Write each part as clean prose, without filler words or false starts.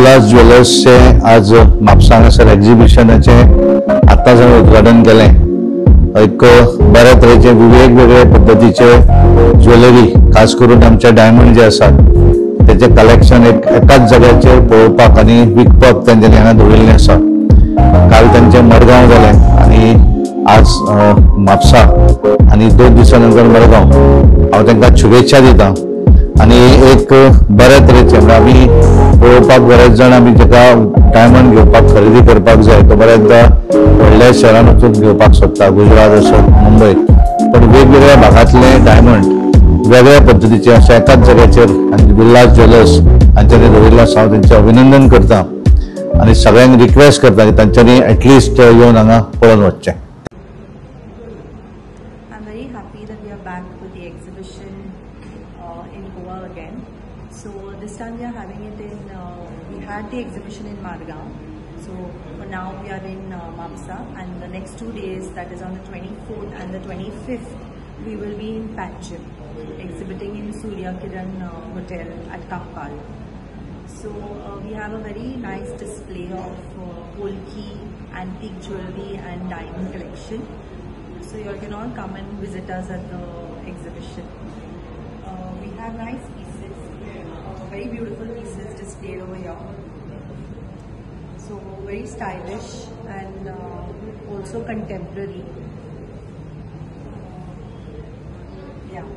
उल्हास ज्वेलर्सचे आज म्हापसा हांगासर एक्झिबिशनाचे आतांच हांवें उद्घाटन केलें. एक बऱ्या तरेचे वेगवेगळे पद्धतीचे ज्वेलरी, खास करून आमचे डायमंड जे आसात त्याचे कलेक्शन एकाच जाग्याचेर पळोवपाक आनी विकपाक तेंच्यांनी हांगा दवरिल्लें आसा. काल तांचे मडगांव जालें आनी आज म्हापसा आनी 2 दिसां नंतर मडगांव. हांव तांकां शुभेच्छा दितां. आनी एक बऱ्या तरेचे आमी पळोवपाक बरेच जाण आमी जाका डायमंड घेवपाक खरेदी करपाक जाय तो बऱ्याचदा व्हडल्या शहरांत वचून घेवपाक सोदता, गुजरात आसत, मुंबय. पण वेगवेगळ्या भागांतले डायमंड वेगळ्या पद्धतीचे अशा एकाच जाग्याचेर उल्हास ज्वेलर्स हांच्यांनी दवरिल्ले आसा. हांव तांचें अभिनंदन करतां आनी सगळ्यांक रिक्वेस्ट करता की तांच्यांनी एटलिस्ट येवन हांगा पळोवन वचचें. I'm very happy that we are back with the exhibition in Goa again. So this time we are having it in, we had the exhibition in Margaon. So for now we are in Mapsa, and the next 2 days, that is on the 24th and the 25th, we will be in Panjim, exhibiting in Surya Kiran Hotel at Kampal. So we have a very nice display of polki, antique jewelry and diamond collection. So you all can all come and visit us at the exhibition. We have nice pieces, very beautiful pieces displayed over here. So very stylish and also contemporary. Yeah.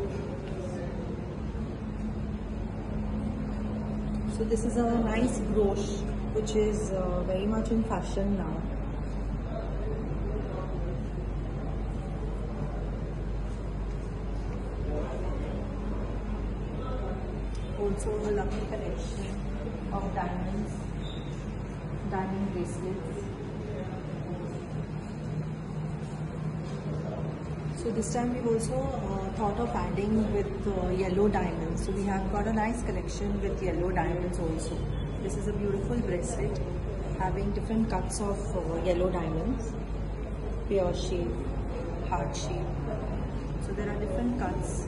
So this is a nice brooch which is very much in fashion now. Also a lovely collection of diamonds, diamond bracelets. So this time we've also thought of adding with yellow diamonds. So we have got a nice collection with yellow diamonds also. This is a beautiful bracelet having different cuts of yellow diamonds, pear shape, heart shape. So there are different cuts